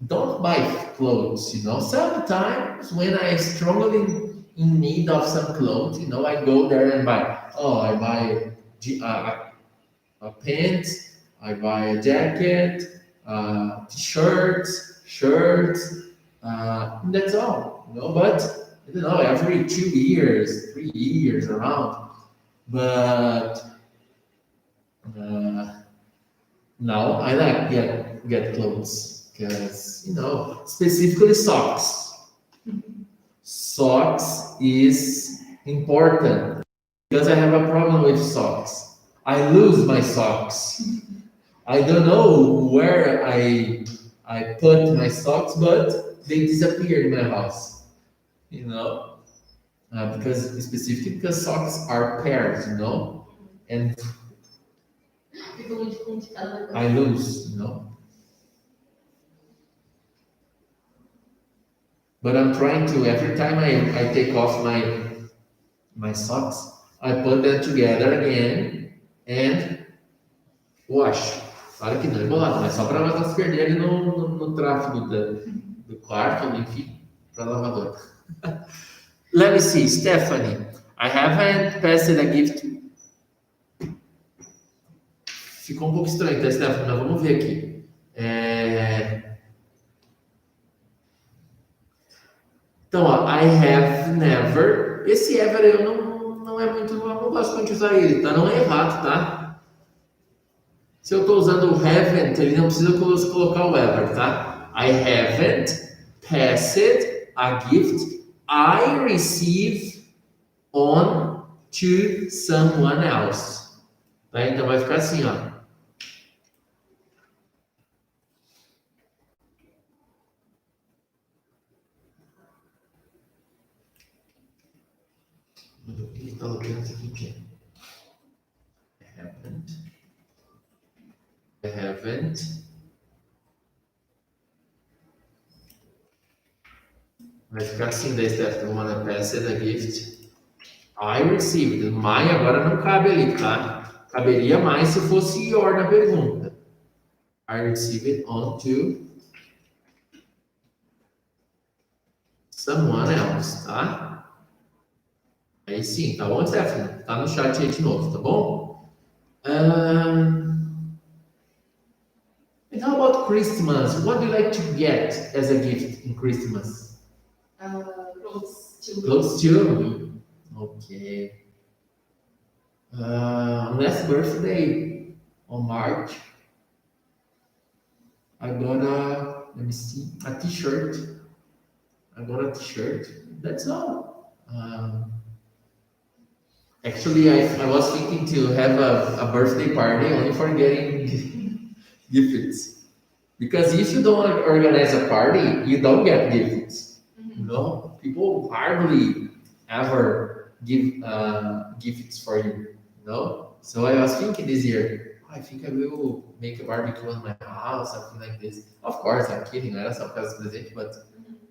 don't buy clothes, Sometimes when I strongly in need of some clothes, I go there and buy. Oh, I buy a pants, I buy a jacket, t-shirts, shirts, that's all, But I don't know, every 2 years, 3 years around. But now I like get clothes because specifically socks. Socks is important because I have a problem with socks. I lose my socks. I don't know where I put my socks, but they disappear in my house. Because socks are pairs, and I lose, But I'm trying to, every time I take off my socks, I put them together again and wash. Claro que não é bolado, mas só para elas não se perderem no tráfego do quarto, enfim, para lavadora. Let me see, Stephanie. I haven't passed a gift. Ficou um pouco estranho, tá, Stephanie? Mas vamos ver aqui. Então, ó, I have never. Esse ever eu não é muito. Eu não gosto muito de usar ele, tá? Não é errado, tá? Se eu estou usando o haven't, ele não precisa colocar o ever, tá? I haven't passed a gift I receive on to someone else. Tá? Então vai ficar assim, ó. Ele tá colocando isso aqui. I haven't. Vai ficar assim daí, Stephanie. Wanna pass it a gift I received. My agora não cabe ali, tá? Caberia mais se fosse your na pergunta. I received on to someone else, tá? Aí sim, tá bom, Stephanie? Tá no chat aí de novo, tá bom? And how about Christmas? What do you like to get as a gift in Christmas? Clothes too. Okay. Last birthday on March, I got let me see, a t-shirt. I got a t-shirt. That's all. Actually, I was thinking to have a birthday party only for getting gifts. Because if you don't organize a party, you don't get gifts. You know, people hardly ever give gifts for you. You know, so I was thinking this year, I think I will make a barbecue in my house, something like this. Of course, I'm kidding. Era só por causa do presente, but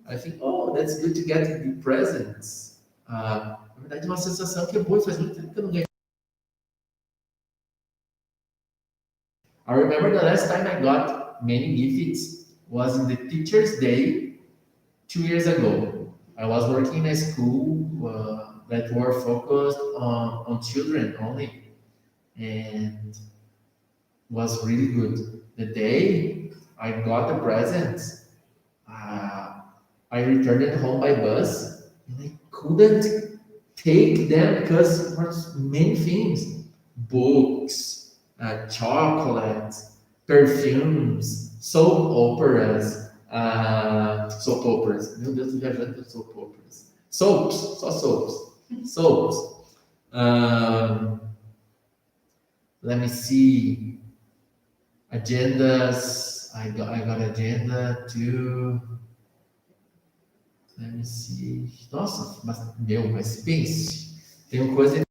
I think, oh, that's good to get the presents. Na verdade, uma sensação que é boa, faz muito tempo que eu não ganhei. I remember the last time I got many gifts was in the Teacher's Day 2 years ago. I was working in a school that were focused on children only, and was really good. The day I got the presents, I returned it home by bus, and I couldn't take them because there was many things: books, chocolates, perfumes, soap operas. Meu Deus, tô viajando com soap operas. Soaps, só soaps. Soaps. Let me see. Agendas. I got agenda too. Let me see. Nossa, mas pense. Tem uma coisa.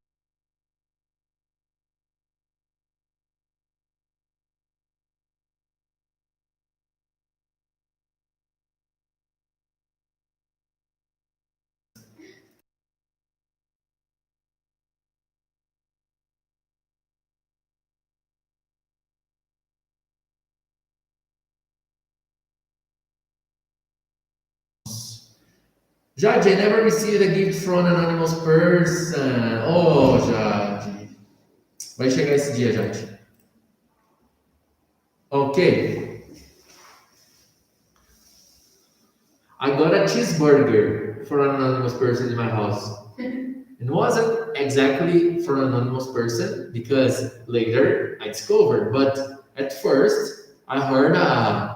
Jade, I never received a gift from an anonymous person. Oh, Jade. Vai chegar esse dia, Jade. Okay. I got a cheeseburger for an anonymous person in my house. It wasn't exactly for an anonymous person because later I discovered, but at first I heard a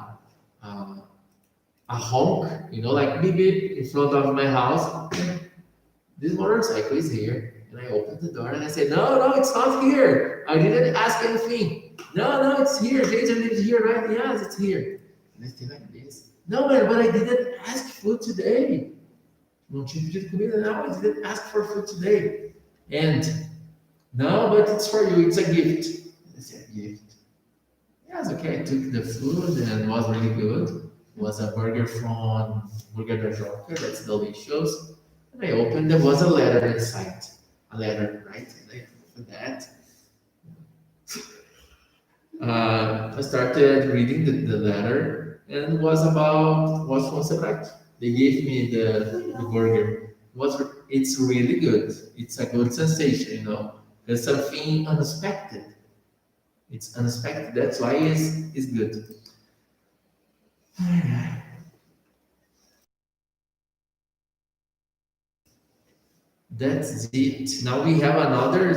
honk, you know, like beep beep in front of my house. This motorcycle is here. And I opened the door and I said, no, it's not here. I didn't ask anything. No, it's here. Jason lives here, right? Yes, it's here. And I stay like this. No, man, but I didn't ask food today. Não tinha pedido comida, não. I didn't ask for food today. And, no, but it's for you. It's a gift. And I said, gift. Yes, okay. I took the food and it was really good. It was a burger from Burger da Joca. That's delicious. And I opened, there was a letter inside. a letter, right? Like for that. I started reading the letter and was from Sebrae. They gave me the burger. It's really good. It's a good sensation, you know. There's something unexpected. It's unexpected. That's why it's good. That's it. Now we have another.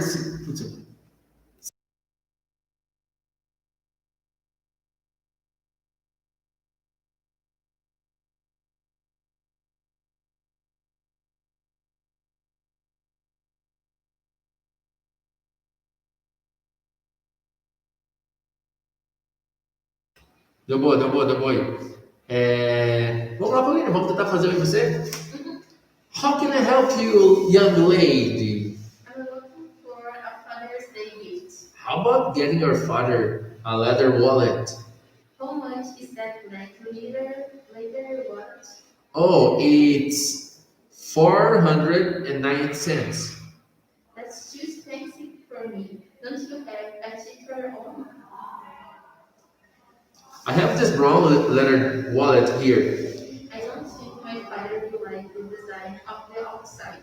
Deu boa. Vamos lá, Paulina, vamos tentar fazer o você? How can I help you, young lady? I'm looking for a Father's Day gift. How about getting your father a leather wallet? How much is that leather watch? Oh, it's 409 cents. That's too expensive for me. Don't you have a cheaper one? I have this brown leather wallet here. I don't think my father will like the design of the outside,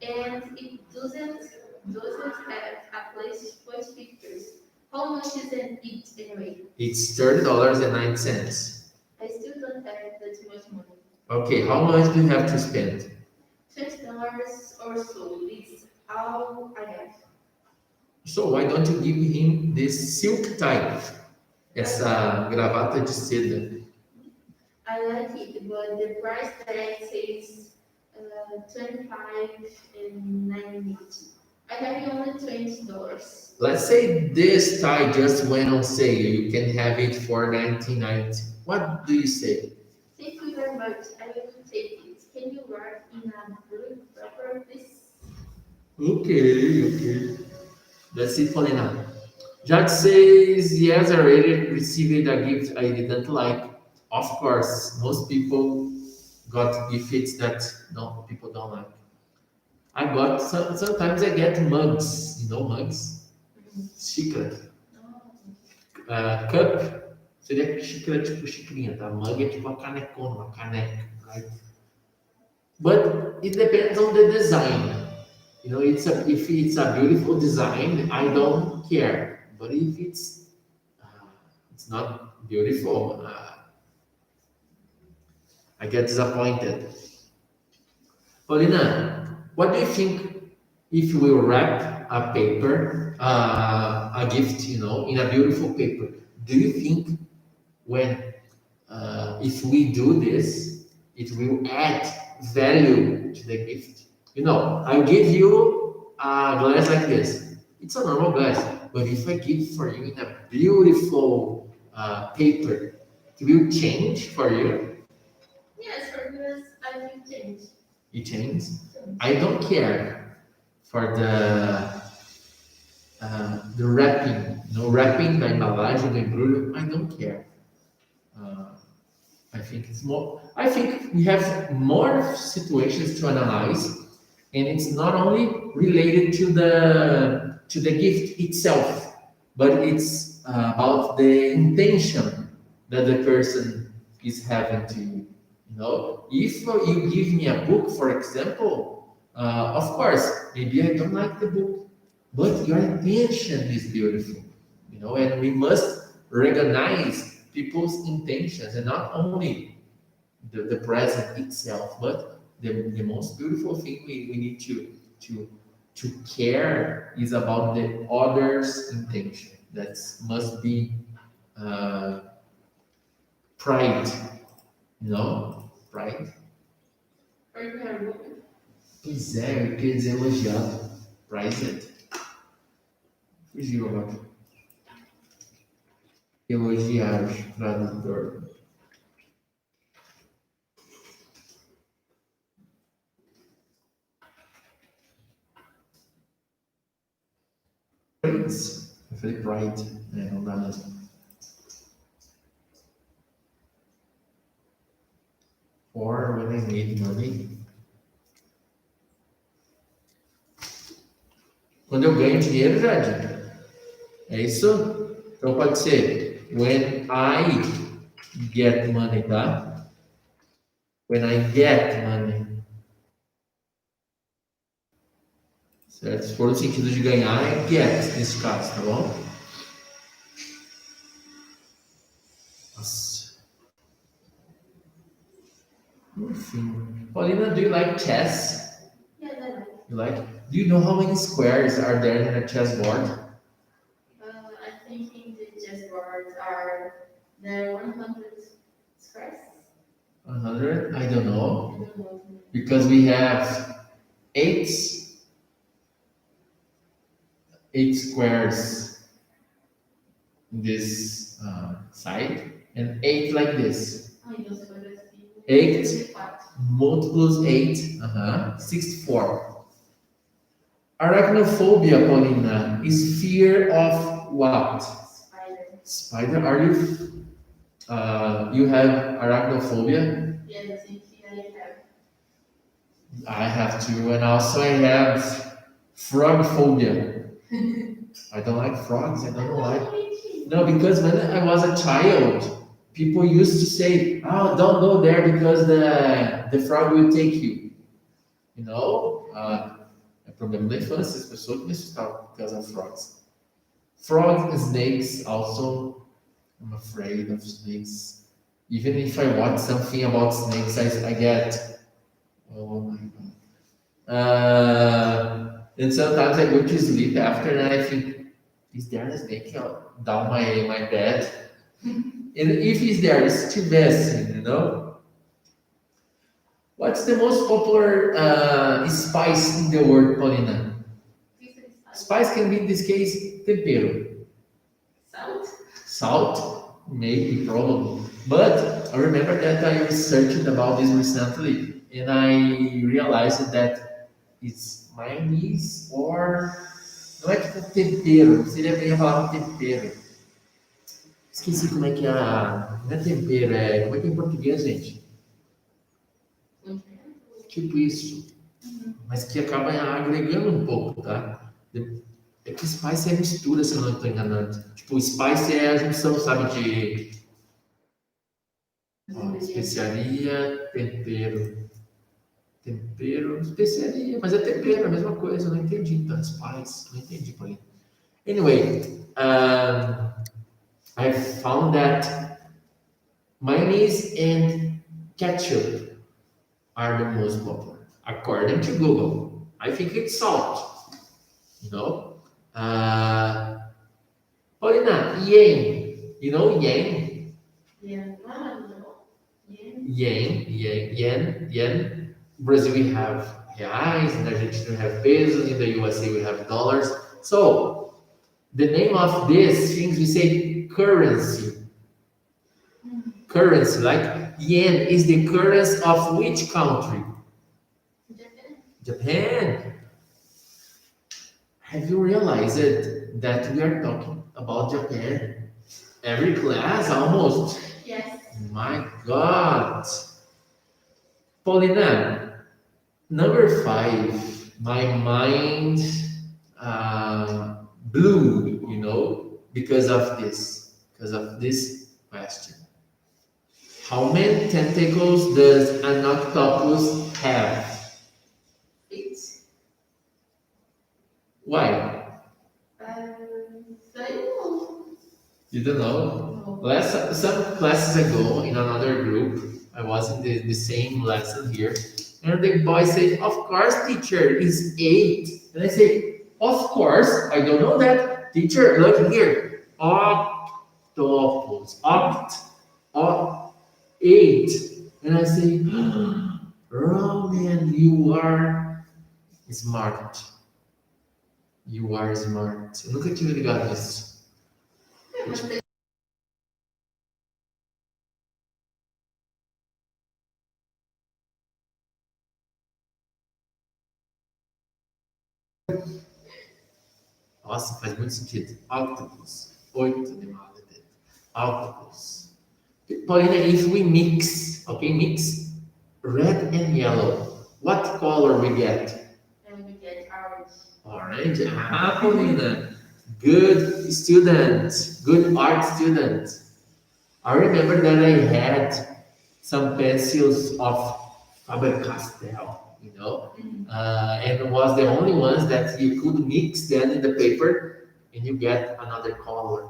and it doesn't have a place to put pictures. How much is it anyway? It's $30.09. I still don't have that much money. Okay, how much do you have to spend? $20 or so is all I have. So why don't you give him this silk tie? Essa gravata de seda. I like it, but the price tag says 25 and 90. I have only $20. Let's say this tie just went on sale. You can have it for 1990. What do you say? Thank you very much. I will take it. Can you write in a blue paper, please? Okay. That's it, Paulina. Jack says, yes, I already received a gift I didn't like. Of course, most people got gifts that people don't like. Sometimes I get mugs, mugs? Xícara. Cup seria xícara tipo xicrinha, tá? Mug é tipo uma canecona, uma caneca, right? But it depends on the design. If it's a beautiful design, I don't care. But if it's not beautiful, I get disappointed. Paulina, what do you think if we wrap a paper, a gift, in a beautiful paper? Do you think when if we do this, it will add value to the gift? I'll give you a glass like this. It's a normal glass, but if I give for you in a beautiful paper, it will change for you. Yes, for this I will change. It changes. I don't care for the wrapping. Wrapping da embalagem, do embrulho. I don't care. I think it's more. I think we have more situations to analyze, and it's not only related to the gift itself, but it's about the intention that the person is having to you. If you give me a book, for example, of course, maybe I don't like the book, but your intention is beautiful. And we must recognize people's intentions and not only the present itself, but the most beautiful thing we need to care is about the other's intention. That must be pride, pride. Pois é, eu queria dizer elogiado. Prized. Fugiu agora. Elogiar, tradutor. Praise. Eu falei pride, não dá mesmo. Or when I need money. Quando eu ganho dinheiro, Jade. É isso? Então pode ser when I get money, tá? When I get money. Certo? Se for no sentido de ganhar, é get nesse caso, tá bom? Nossa. Enfim. Paulina, do you like chess? Yes, I like. You like? Do you know how many squares are there in a chessboard? I think in the chessboards are there 100 squares. 100? I don't know. I don't know. Because we have eight squares in this side and 8 like this. Ai, Deus, foi assim. 8 4. multiples 8, 64. Arachnophobia, Paulina, is fear of what? Spider. Spider? Are you? You have arachnophobia? Yes, I think I have. I have too, and also I have frog phobia. I don't like frogs. I don't know why. No, because when I was a child, people used to say, "Oh, don't go there because the frog will take you." You know, é problema da infância. As pessoas me assustavam because of frogs. Frogs and snakes also. I'm afraid of snakes. Even if I watch something about snakes, I get, oh my god. And sometimes I go to sleep after and I think, is there a snake down my bed? And if it's there, it's too messy, you know? What's the most popular spice in the world, Paulina? Spice can be, in this case, tempero. Salt? Salt, maybe, probably. But I remember that I researched about this recently, and I realized that it's mayonnaise or não é tipo tempero, seria bem a palavra tempero. Esqueci como é que é não é tempero, como é que é em português, gente? Tipo isso. Mas que acaba agregando um pouco, tá? É que spice é mistura, se eu não estou enganado. Tipo, spice é a junção, sabe, de especiaria, tempero. Tempero, especiaria, mas é tempero, é a mesma coisa, eu não entendi, então, spice, não entendi, Paulinho. Anyway, I found that mayonnaise and ketchup are the most popular, according to Google. I think it's salt, you know? Paulina, yen. You know yen? Yeah. No. Yen. Brazil we have reais, in Argentina we have pesos, in the USA we have dollars. So the name of these things we say currency. Currency, like yen is the currency of which country? Japan. Have you realized that we are talking about Japan? Every class, almost. Yes. My God. Paulina, number 5, my mind blew, you know, because of this question. How many tentacles does an octopus have? 8. Why? Sei não. You don't know? No. Some classes ago, in another group, I was in the same lesson here, and the boy said, "Of course, teacher, is 8." And I say, "Of course, I don't know that. Teacher, look here. Octopus. 8." And I say, Roman, you are smart. You are smart. Eu nunca tinha ligado nisso. Mas tem Nossa, faz muito sentido. Octopus. 8 animais dentro. Octopus. Paulina, if we mix, okay, mix red and yellow, what color we get? and we get orange. Orange. Ah, Paulina. Good student. Good art student. I remember that I had some pencils of Faber-Castell, and it was the only ones that you could mix them in the paper and you get another color,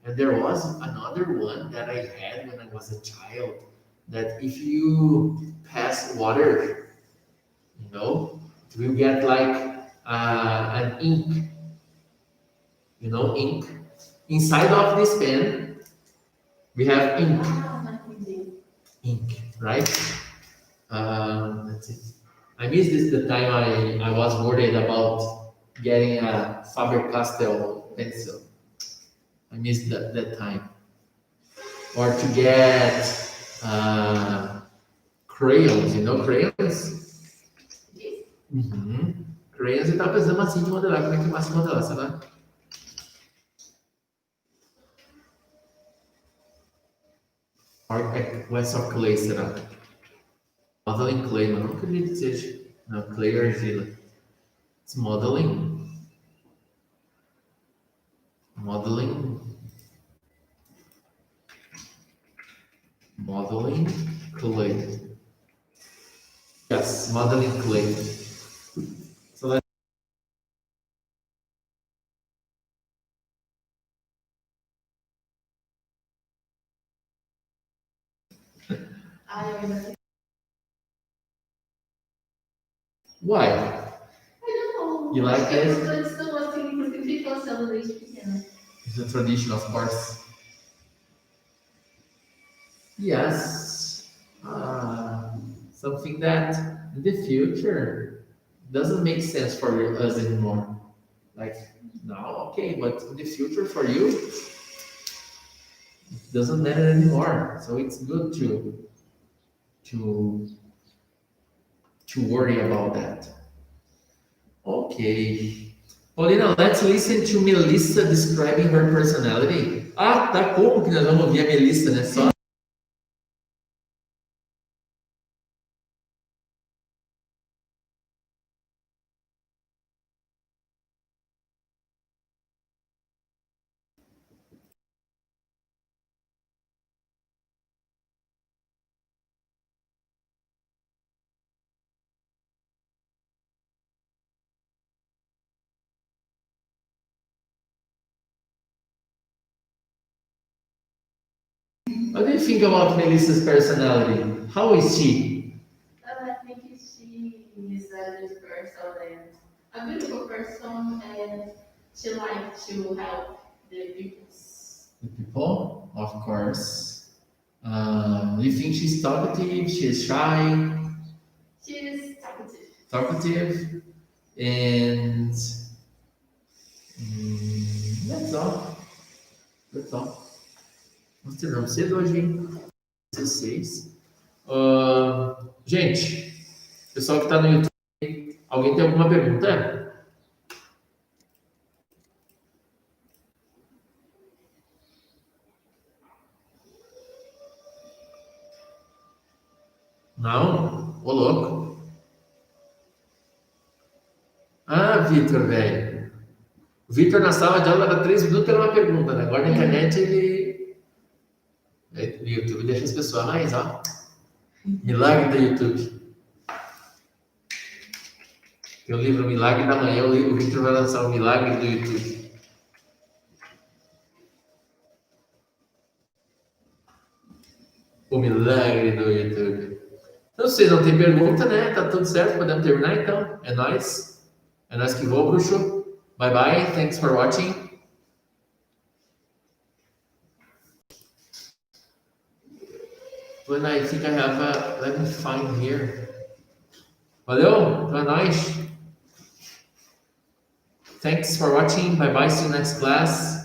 And there was another one that I had when I was a child that if you pass water, it will get like an ink, ink. Inside of this pen, we have ink. Ink, right? That's it. I miss this the time I was worried about getting a Faber-Castell pencil. I missed that time. Or to get crayons, crayons? Uhum. Crayons e tá pensando assim de modelar. Como é que é massa modelar, sabe? Ou é só clay, será? Modeling clay, mas não acredito que seja. Não, clay e argila. It's modeling. Modeling clay. Yes, modeling clay. So let's. Why? I don't know. You like it? It's a tradition, of course. Yes. Something that in the future doesn't make sense for us anymore. Like now, okay, but in the future for you, it doesn't matter anymore. So it's good to worry about that. Okay. Paulina, let's listen to Melissa describing her personality. Ah, tá, como que nós vamos ouvir a Melissa, né? Só. What do you think about Melissa's personality? How is she? I think she is a good person and a beautiful person, and she likes to help the people. The people, of course. You think she's talkative? She's shy? She is talkative. Talkative, and that's all. That's all. Nós terminamos cedo hoje, hein? 16. Gente, pessoal que está no YouTube, alguém tem alguma pergunta? Não? Ô louco. Ah, Vitor, velho. O Vitor na sala de aula era 3 minutos era uma pergunta, né? Agora na internet ele. O YouTube deixa as pessoas mais, ó. Milagre do YouTube. Tem o livro Milagre da Manhã, o Victor vai lançar o Milagre do YouTube. O Milagre do YouTube. Então, se vocês não têm pergunta, né? Tá tudo certo, podemos terminar então. É nóis. É nóis que voa, bruxo. Bye bye. Thanks for watching. When I think I have let me find here. Valeu? Então é nóis. Thanks for watching. Bye bye. See you next class.